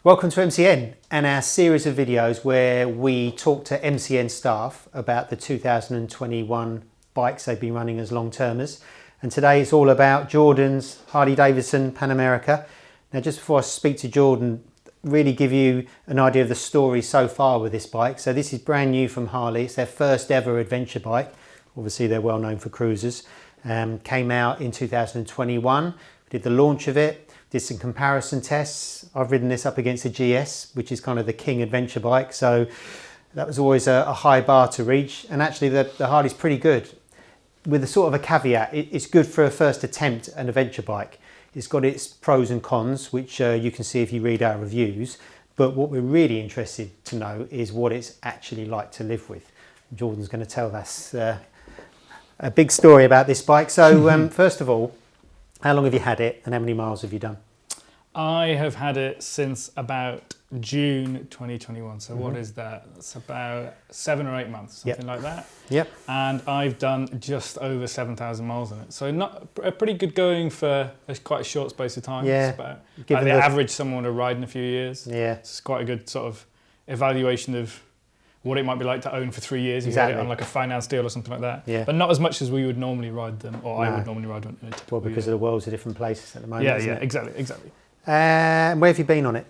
Welcome to MCN and our series of videos where we talk to MCN staff about the 2021 bikes they've been running as long-termers. And today it's all about Jordan's Harley-Davidson Pan America. Now, just before I speak to Jordan, really give you an idea of the story so far with this bike. So this is brand new from Harley. It's their first ever adventure bike. Obviously they're well known for cruisers. Came out in 2021. We did the launch of it. Did some comparison tests. I've ridden this up against a GS, which is kind of the king adventure bike. So that was always a high bar to reach. And actually the Harley's pretty good. With a sort of a caveat, it's good for a first attempt an adventure bike. It's got its pros and cons, which you can see if you read our reviews. But what we're really interested to know is what it's actually like to live with. Jordan's going to tell us a big story about this bike. So first of all, how long have you had it and how many miles have you done? I have had it since about June 2021. So what is that? It's about 7 or 8 months, something like that. Yep. And I've done just over 7,000 miles on it. So not a pretty good going for quite a short space of time. Yeah. It's about the average someone to ride in a few years. Yeah. It's quite a good sort of evaluation of what it might be like to own for 3 years. Exactly. You get it on like a finance deal or something like that. Yeah. But not as much as we would normally ride them, or I would normally ride one in a typical Well, because of the world's a different place at the moment. Yeah, exactly. Where have you been on it?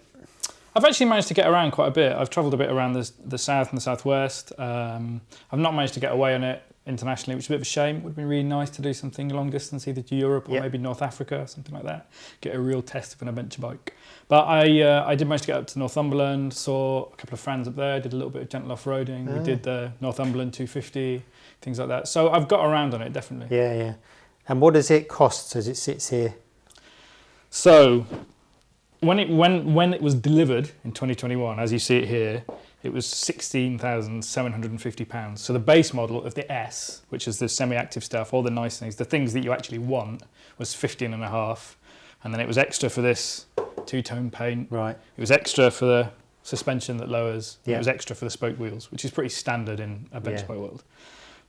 I've actually managed to get around quite a bit. I've travelled a bit around the south and the southwest. I've not managed to get away on it internationally, which is a bit of a shame. It would have been really nice to do something long distance, either to Europe or maybe North Africa, something like that. Get a real test of an adventure bike. But I did manage to get up to Northumberland, saw a couple of friends up there, did a little bit of gentle off-roading. We did the Northumberland 250, things like that. So I've got around on it, definitely. Yeah. And what does it cost as it sits here? So when it was delivered in 2021, as you see it here, it was £16,750. So the base model of the S, which is the semi-active stuff, all the nice things, the things that you actually want, was 15.5. And then it was extra for this two-tone paint. Right. It was extra for the suspension that lowers. Yeah. It was extra for the spoke wheels, which is pretty standard in a bench bike world.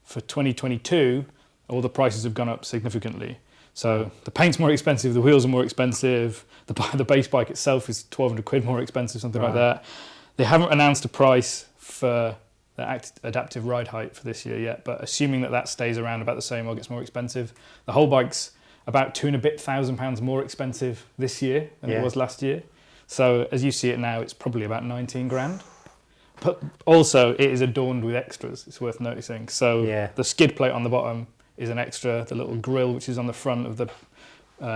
For 2022, all the prices have gone up significantly. So the paint's more expensive, the wheels are more expensive, the base bike itself is 1,200 quid more expensive, something like that. They haven't announced a price for the adaptive ride height for this year yet, but assuming that stays around about the same or gets more expensive, the whole bike's about £2,500 more expensive this year than it was last year. So as you see it now, it's probably about 19 grand. But also it is adorned with extras, it's worth noticing. So the skid plate on the bottom is an extra, the little grille which is on the front of the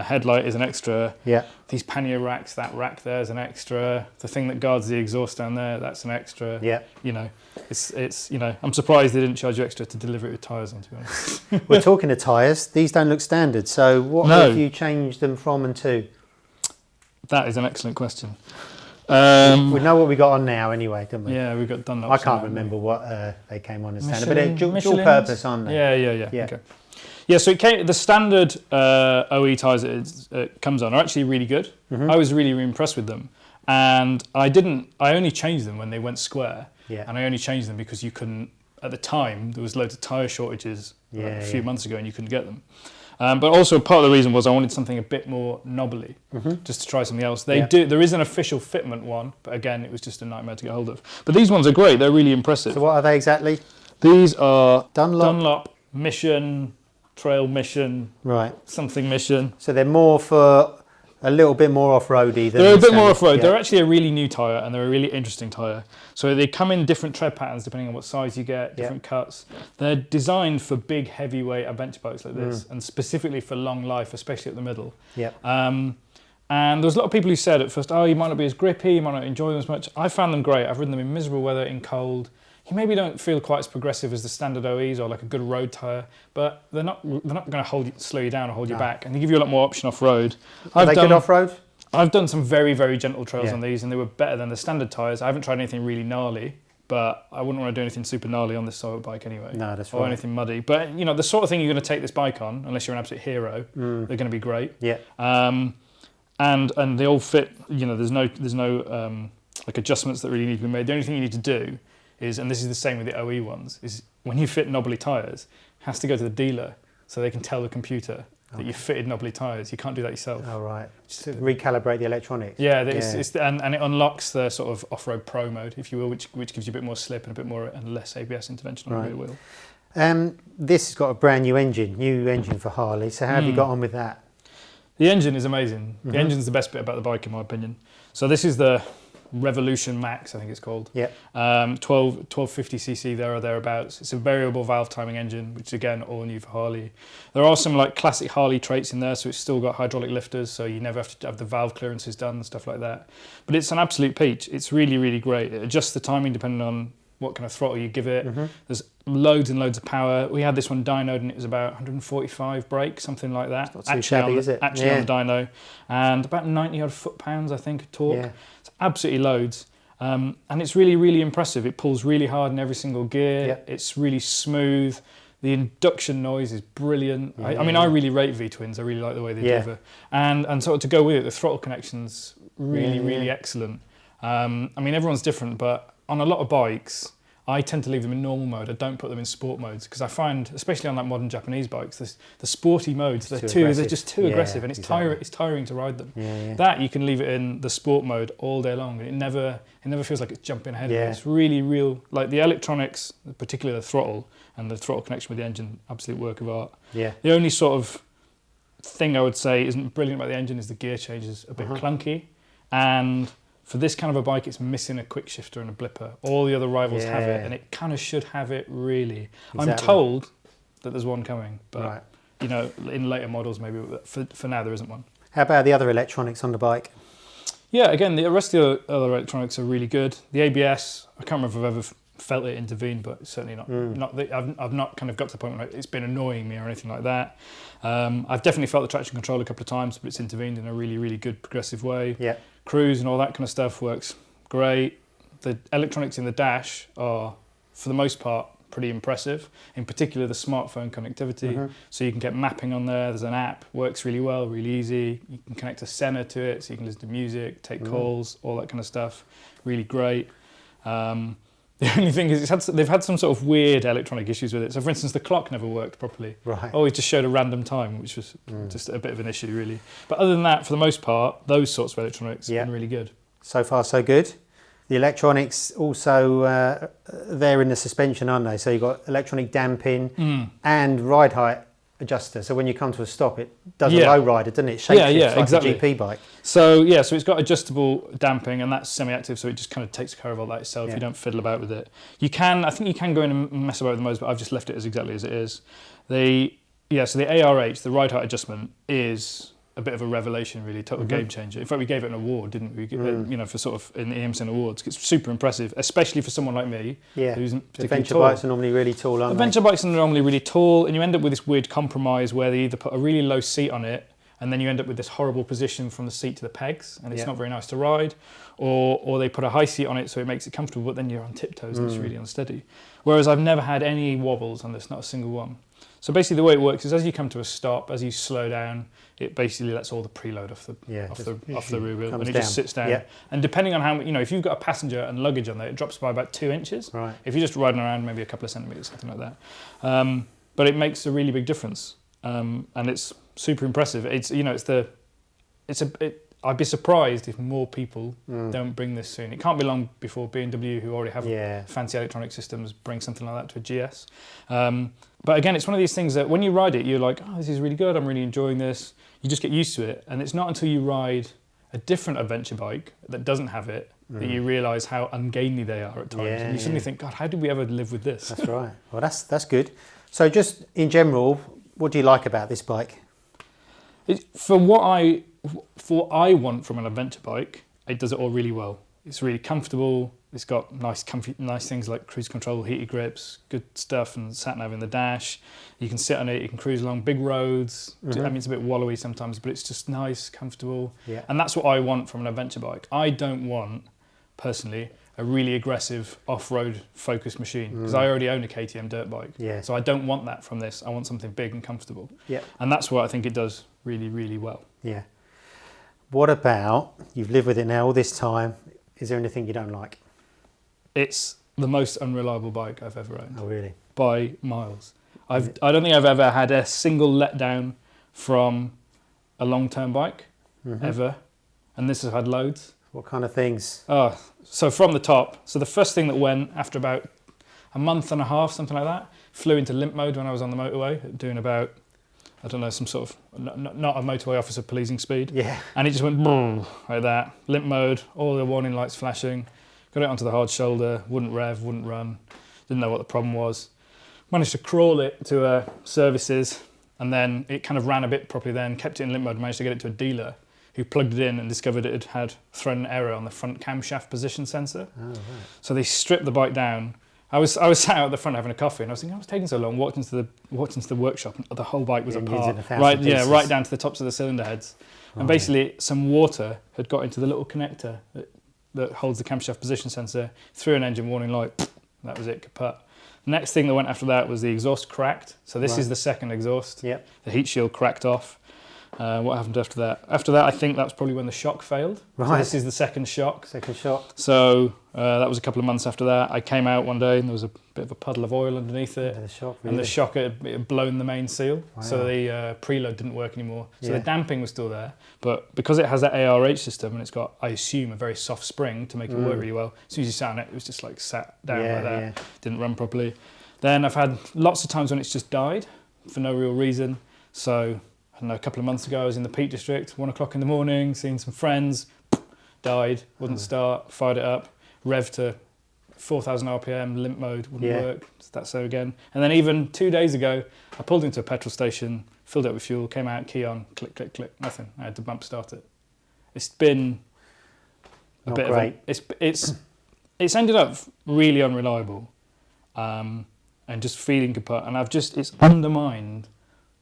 headlight is an extra. Yeah. These pannier racks, that rack there is an extra. The thing that guards the exhaust down there, that's an extra. Yeah. You know, it's I'm surprised they didn't charge you extra to deliver it with tyres on, to be honest. We're talking to tyres. These don't look standard. So what have you changed them from and to? That is an excellent question. We know what we got on now anyway, don't we? Yeah, we got Dunlops. I can't remember what they came on as standard, but they're dual purpose, aren't they? Yeah. Okay. Yeah, so the standard OE tyres it comes on are actually really good. I was really impressed with them. And I only changed them when they went square. Yeah. And I only changed them because you couldn't, at the time, there was loads of tyre shortages a few months ago and you couldn't get them. But also part of the reason was I wanted something a bit more knobbly, just to try something else. There is an official fitment one, but again, it was just a nightmare to get hold of. But these ones are great, they're really impressive. So what are they exactly? These are Dunlop Mission, Trail Mission, something Mission. So they're more for a little bit more off-roady than they're a bit more off-road. They're actually a really new tyre and they're a really interesting tyre. So they come in different tread patterns depending on what size you get, different cuts. They're designed for big heavyweight adventure bikes like this and specifically for long life, especially at the middle. And there was a lot of people who said at first, you might not be as grippy, you might not enjoy them as much. I found them great. I've ridden them in miserable weather, in cold. You maybe don't feel quite as progressive as the standard OEs or like a good road tyre, but they're not going to slow you down or hold you back, and they give you a lot more option off-road. Are they good off-road? I've done some very, very gentle trails on these, and they were better than the standard tyres. I haven't tried anything really gnarly, but I wouldn't want to do anything super gnarly on this sort of bike anyway. No, that's right. Or anything muddy. But the sort of thing you're going to take this bike on, unless you're an absolute hero, they're going to be great. Yeah. And they all fit. There's no like adjustments that really need to be made. The only thing you need to do is, and this is the same with the OE ones, is when you fit knobbly tyres, it has to go to the dealer so they can tell the computer that you fitted knobbly tyres. You can't do that yourself. Oh, right. Just to recalibrate the electronics. Yeah, and it unlocks the sort of off-road pro mode, if you will, which gives you a bit more slip and a bit more and less ABS intervention on the rear wheel. This has got a brand new engine for Harley. So how have you got on with that? The engine is amazing. The engine's the best bit about the bike, in my opinion. So this is the Revolution Max, I think it's called. Yep. 1250cc there or thereabouts. It's a variable valve timing engine, which is again all new for Harley. There are some like classic Harley traits in there, so it's still got hydraulic lifters, so you never have to have the valve clearances done and stuff like that. But it's an absolute peach. It's really, really great. It adjusts the timing depending on what kind of throttle you give it. There's loads and loads of power. We had this one dynoed and it was about 145 brake, something like that. It's not too shabby, is it? Actually on the dyno. And about 90 odd foot-pounds, I think, of torque. Yeah. It's absolutely loads. And it's really, really impressive. It pulls really hard in every single gear. Yeah. It's really smooth. The induction noise is brilliant. I mean, I really rate V-twins. I really like the way they deliver. And sort of to go with it, the throttle connection's really, really excellent. I mean, everyone's different, but on a lot of bikes, I tend to leave them in normal mode. I don't put them in sport modes because I find, especially on like modern Japanese bikes, the sporty modes, they're just too aggressive, and it's tiring to ride them. That you can leave it in the sport mode all day long, and it never feels like it's jumping ahead of you. It's really real. Like the electronics, particularly the throttle and the throttle connection with the engine, absolute work of art. Yeah. The only sort of thing I would say isn't brilliant about the engine is the gear change is a bit clunky, and for this kind of a bike, it's missing a quick shifter and a blipper. All the other rivals have it, and it kind of should have it, really. Exactly. I'm told that there's one coming, but you know, in later models maybe. For now, there isn't one. How about the other electronics on the bike? Yeah, again, the rest of the other electronics are really good. The ABS, I can't remember if I've ever felt it intervene, but certainly not. I've not kind of got to the point where it's been annoying me or anything like that. I've definitely felt the traction control a couple of times, but it's intervened in a really, really good progressive way. Yeah. Cruise and all that kind of stuff works great. The electronics in the dash are, for the most part, pretty impressive. In particular, the smartphone connectivity. So you can get mapping on there. There's an app, works really well, really easy. You can connect a Senna to it, so you can listen to music, take calls, all that kind of stuff. Really great. The only thing is they've had some sort of weird electronic issues with it. So for instance, the clock never worked properly. Right. Always just showed a random time, which was just a bit of an issue, really. But other than that, for the most part, those sorts of electronics have been really good. So far, so good. The electronics also, they're in the suspension, aren't they? So you've got electronic damping and ride height adjuster. So when you come to a stop, it does a low rider, doesn't it? Shape shifts like exactly. A GP bike. So so it's got adjustable damping, and that's semi-active, so it just kind of takes care of all that itself. You don't fiddle about with it. You can, I think you can go in and mess about with the modes, but I've just left it as exactly as it is. So the ARH, the ride height adjustment, is a bit of a revelation, really, total game changer. In fact, we gave it an award, didn't we? You know, for sort of in the MCN awards. It's super impressive, especially for someone like me, who's particularly adventure tall. Bikes are normally really tall, aren't adventure bikes are normally really tall, and you end up with this weird compromise where they either put a really low seat on it, and then you end up with this horrible position from the seat to the pegs, and it's not very nice to ride, or they put a high seat on it so it makes it comfortable, but then you're on tiptoes and it's really unsteady. Whereas I've never had any wobbles on this, not a single one. So basically the way it works is as you come to a stop, as you slow down, it basically lets all the preload off the rear wheel, and it just sits down. And depending on how, if you've got a passenger and luggage on there, it drops by about 2 inches. Right. If you're just riding around, maybe a couple of centimetres, something like that. But it makes a really big difference, and it's super impressive. I'd be surprised if more people don't bring this soon. It can't be long before BMW, who already have fancy electronic systems, bring something like that to a GS. But again, it's one of these things that when you ride it, you're like, oh, this is really good, I'm really enjoying this. You just get used to it. And it's not until you ride a different adventure bike that doesn't have it that you realise how ungainly they are at times. And you suddenly think, God, how did we ever live with this? That's right. Well, that's good. So just in general, what do you like about this bike? For what I want from an adventure bike, it does it all really well. It's really comfortable. It's got nice things like cruise control, heated grips, good stuff, and sat nav in the dash. You can sit on it. You can cruise along big roads. I mean, it's a bit wallowy sometimes, but it's just nice, comfortable. Yeah. And that's what I want from an adventure bike. I don't want, personally, a really aggressive off-road focused machine, because I already own a KTM dirt bike. Yeah. So I don't want that from this. I want something big and comfortable. Yeah. And that's what I think it does really, really well. Yeah. What about, you've lived with it now all this time, is there anything you don't like? It's the most unreliable bike I've ever owned. Oh, really? By miles. I don't think I've ever had a single letdown from a long-term bike ever. And this has had loads. What kind of things? Oh, so from the top. So the first thing that went after about a month and a half, something like that, flew into limp mode when I was on the motorway, doing about, I don't know, some sort of, not a motorway officer policing speed. Yeah. And it just went boom, like that. Limp mode, all the warning lights flashing. Got it onto the hard shoulder, wouldn't rev, wouldn't run. Didn't know what the problem was. Managed to crawl it to services, and then it kind of ran a bit properly then, kept it in limp mode, managed to get it to a dealer who plugged it in and discovered it had thrown an error on the front camshaft position sensor. Oh, right. So they stripped the bike down. I was sat out at the front having a coffee, and I was thinking, I was taking so long. Walked into the workshop, and the whole bike was apart. Right, yeah, right down to the tops of the cylinder heads. And basically, some water had got into the little connector that holds the camshaft position sensor, threw an engine warning light. That was it, kaput. Next thing that went after that was the exhaust cracked. So this is the second exhaust. Yep. The heat shield cracked off. What happened after that? After that, I think that's probably when the shock failed. Right. So this is the second shock. Second shock. So that was a couple of months after that. I came out one day and there was a bit of a puddle of oil underneath it. The shock, really? And the shock had blown the main seal. Wow. So the preload didn't work anymore. So the damping was still there. But because it has that ARH system and it's got, I assume, a very soft spring to make it work really well, as soon as you sat on it, it was just like sat down like that. Yeah. Didn't run properly. Then I've had lots of times when it's just died for no real reason. So I don't know, a couple of months ago, I was in the Peak District, 1 o'clock in the morning, seeing some friends, died, wouldn't start, fired it up, rev to 4,000 RPM, limp mode, wouldn't work, that's so again. And then even 2 days ago, I pulled into a petrol station, filled it up with fuel, came out, key on, click, click, click, nothing. I had to bump start it. It's been a bit great. It's ended up really unreliable and just feeling kaput. And it's undermined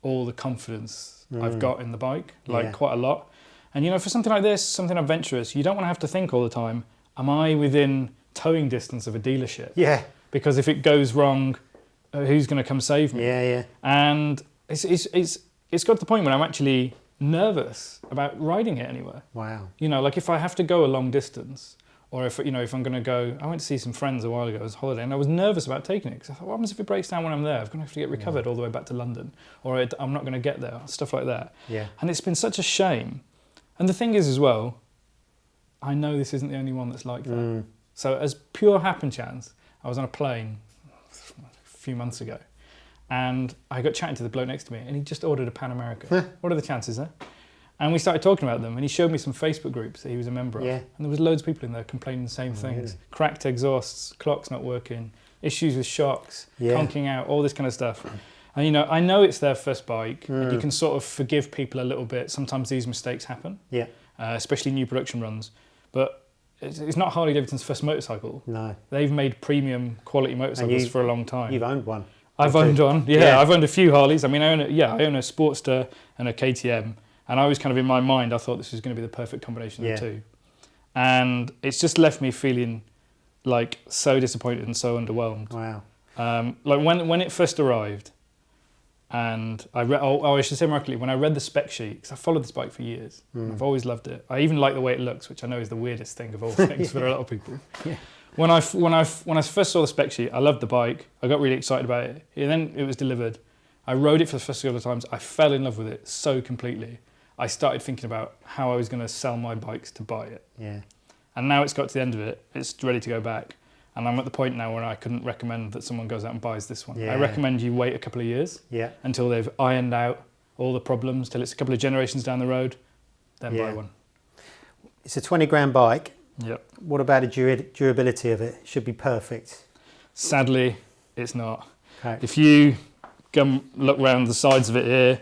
all the confidence I've got in the bike, quite a lot. And you know, for something like this, something adventurous, you don't want to have to think all the time, am I within towing distance of a dealership? Yeah. Because if it goes wrong, who's going to come save me? Yeah, yeah. And it's got to the point where I'm actually nervous about riding it anywhere. Wow. You know, like if I have to go a long distance, or if I'm going to go, I went to see some friends a while ago as a holiday, and I was nervous about taking it because I thought, what happens if it breaks down when I'm there? I'm going to have to get recovered all the way back to London, or I'm not going to get there, stuff like that. Yeah. And it's been such a shame. And the thing is as well, I know this isn't the only one that's like that. So as pure happen chance, I was on a plane a few months ago, and I got chatting to the bloke next to me, and he just ordered a Pan America. What are the chances there? And we started talking about them, and he showed me some Facebook groups that he was a member of. And there was loads of people in there complaining the same things. Really? Cracked exhausts, clocks not working, issues with shocks, conking out, all this kind of stuff. And you know, I know it's their first bike, and you can sort of forgive people a little bit. Sometimes these mistakes happen, especially new production runs. But it's not Harley-Davidson's first motorcycle. No. They've made premium quality motorcycles for a long time. You've owned one. I've owned one, I've owned a few Harleys. I mean, I own a Sportster and a KTM. And I was kind of, in my mind, I thought this was going to be the perfect combination of the two. And it's just left me feeling like so disappointed and so underwhelmed. Wow. Like when it first arrived, and I should say more accurately, when I read the spec sheet, because I followed this bike for years, and I've always loved it. I even like the way it looks, which I know is the weirdest thing of all things for a lot of people. Yeah. When I first saw the spec sheet, I loved the bike. I got really excited about it. And then it was delivered. I rode it for the first couple of times. I fell in love with it so completely. I started thinking about how I was going to sell my bikes to buy it. Yeah. And now it's got to the end of it, it's ready to go back. And I'm at the point now where I couldn't recommend that someone goes out and buys this one. Yeah. I recommend you wait a couple of years until they've ironed out all the problems, till it's a couple of generations down the road, then buy one. It's a 20 grand bike. Yep. What about the durability of it? It should be perfect. Sadly, it's not. Okay. If you come look around the sides of it here,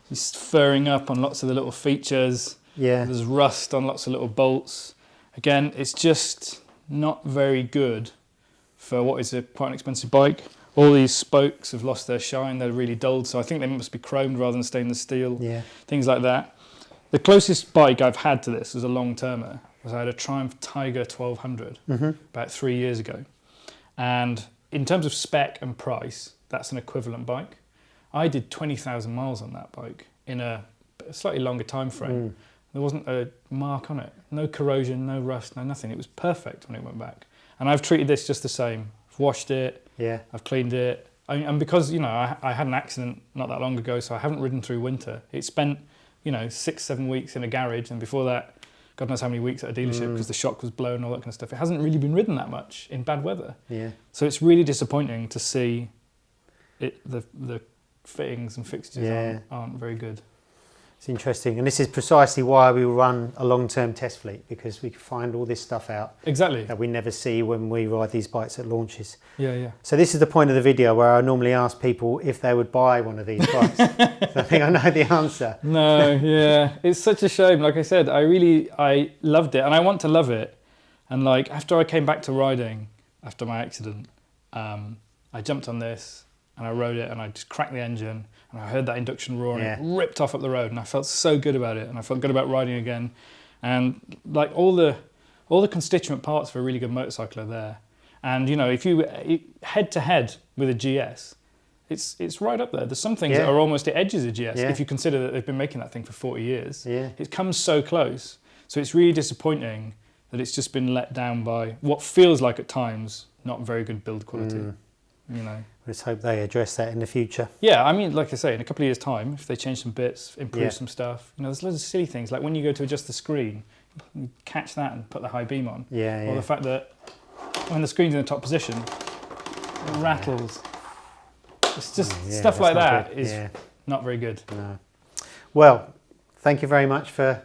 it's furring up on lots of the little features. Yeah. There's rust on lots of little bolts. Again, it's just not very good for what is quite an expensive bike. All these spokes have lost their shine. They're really dulled, so I think they must be chromed rather than stainless steel. Yeah. Things like that. The closest bike I've had to this as a long-termer was I had a Triumph Tiger 1200 about 3 years ago. And in terms of spec and price, that's an equivalent bike. I did 20,000 miles on that bike in a slightly longer time frame. There wasn't a mark on it. No corrosion, no rust, no nothing. It was perfect when it went back. And I've treated this just the same. I've washed it, I've cleaned it. And because, you know, I had an accident not that long ago, so I haven't ridden through winter. It spent, you know, 6-7 weeks in a garage, and before that, God knows how many weeks at a dealership because the shock was blown and all that kind of stuff. It hasn't really been ridden that much in bad weather. Yeah. So it's really disappointing to see the fittings and fixtures aren't very good. It's interesting, and this is precisely why we run a long-term test fleet, because we can find all this stuff out Exactly. that we never see when we ride these bikes at launches. Yeah, yeah. So this is the point of the video where I normally ask people if they would buy one of these bikes. So I think I know the answer. No, yeah, it's such a shame. Like I said, I loved it, and I want to love it. And like after I came back to riding after my accident, I jumped on this and I rode it, and I just cracked the engine, and I heard that induction roar, and it ripped off up the road, and I felt so good about it, and I felt good about riding again. And like all the constituent parts of a really good motorcycle are there. And you know, if you head to head with a GS, it's right up there. There's some things that are almost at edges of GS if you consider that they've been making that thing for 40 years. Yeah. It comes so close. So it's really disappointing that it's just been let down by what feels like at times not very good build quality. You know. Let's hope they address that in the future. Yeah, I mean, like I say, in a couple of years' time, if they change some bits, improve some stuff, you know, there's loads of silly things, like when you go to adjust the screen, you catch that and put the high beam on. Or the fact that when the screen's in the top position, it rattles. It's just stuff like that is not very good. No. Well, thank you very much for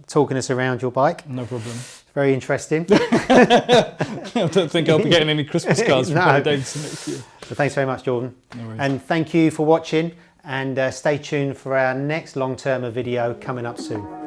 talking us around your bike. No problem. Very interesting. I don't think I'll be getting any Christmas cards from Harley-Davidson next year. So thanks very much, Jordan. No worries. And thank you for watching, and stay tuned for our next long-term video coming up soon.